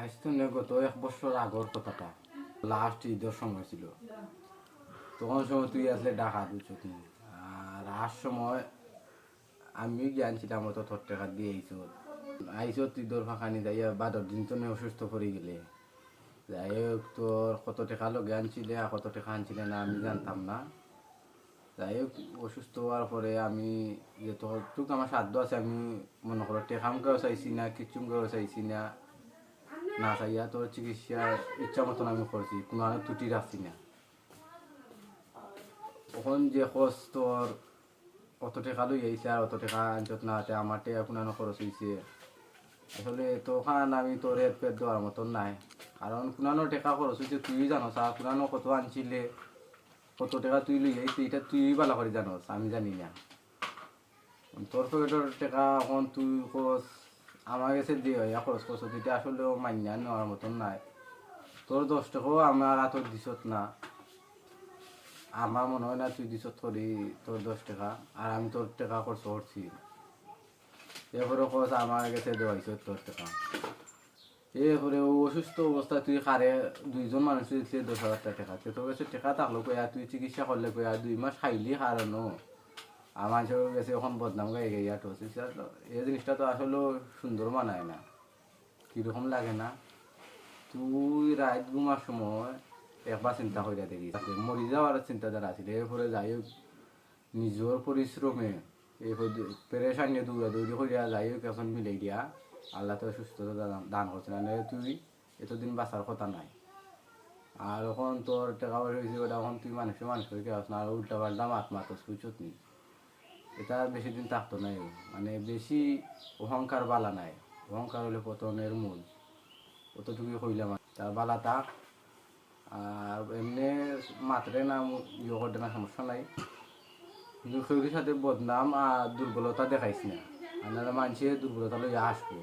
আজ তো গত 1 বছর আগর কথাটা, লাস্ট ঈদের সময় ছিল। তখন সময় তুই আসলে ঢাকা দিচ্ছ তুই, আর আর সময় আমি জ্ঞানছিলাম অত তোর টাকা দিয়ে আইসো তুই তোর ফাঁকানি যাইয়া বাদর দিন তো অসুস্থ করে গেলে। যাই হোক, তোর কত টাকা লোক আনছিলে আর কত টাকা আনছিলে না আমি জানতাম না। যাই হোক, অসুস্থ হওয়ার পরে আমি যে তোর আমার সাধ্য আছে, আমি মনে করো টেকামকেও চাইছি না, কিচ্ছুমকেও চাইছি না, না চাইয়া তোর চিকিৎসা ইচ্ছা মতন আমি করছি, কোনো আমি ত্রুটি রাখছি না। তখন যে খোঁজ তোর অত টাকা লই আইছে আর অত টাকা আনছত না, আমার টাকা কোনো খরচ হয়েছে। আসলে তখন আমি তোর পেট দেওয়ার মতন নাই, কারণ কোনো টাকা খরচ হয়েছে তুই জানোস, আর কোনো কত আনছিলে কত টাকা তুই লই আইছি এটা তুই ভালো করে জানোস, আমি জানি না। তোর পেটের টাকা এখন তুই খরচ আমার কাছে দিয়ে খরচ করছো, এটা আসলেও মান্য নেওয়ার মতন নাই। তোর 10 টাকাও আমার হাতত দিছত না, আমার মনে হয় না তুই দিছত করি তোর 10 টাকা, আর আমি তোর টাকা খরচ করছি। এরপরে খরচ আমার কাছে দেওয়াইছ তোর টাকা। এরপরে অসুস্থ অবস্থা তুই কারে 2জন মানুষ দিচ্ছে 10,000 টাকা, তোর কাছে টাকা থাকলো কয়া তুই চিকিৎসা করলে কয়া 2 মাস খাইলি হারানো, আমার কাছে এখন বদনাম গায়ে গাইয়া টোস। এই জিনিসটা তো আসলে সুন্দর মানায় না, কিরকম লাগে না? তুই রাত ঘুমার সময় একবার চিন্তা করিয়া দেখি, মরি যাওয়ার চিন্তাধারা আছিল। এরপরে যাই হোক, নিজের পরিশ্রমে এরপর পেরেশান নিয়ে দৌড়াদৌড়ি করিয়া যাই হোক এখন মিলাই দিয়া আল্লাহ তো সুস্থতা দান করছে না, তুই এতদিন বাঁচার কথা নাই। আর এখন তোর টাকা পয়সা হয়েছে ওটা এখন তুই মানুষ করে আস না, আর উল্টা পাল্টা মাতস বুঝছত নি। এটা বেশি দিন থাকতো নাই, মানে বেশি অহংকার বালা নাই, অহংকার হলে পতনের মূল, অতটুকুই কইলাম। তার বালা থাক, আর এমনি মাত্রে না ইয়ে করতে না, সমস্যা নাই, কিন্তু শরীরের সাথে বদনাম আর দুর্বলতা দেখাইস না, আপনারা মানুষের দুর্বলতা লইয়া আসবো।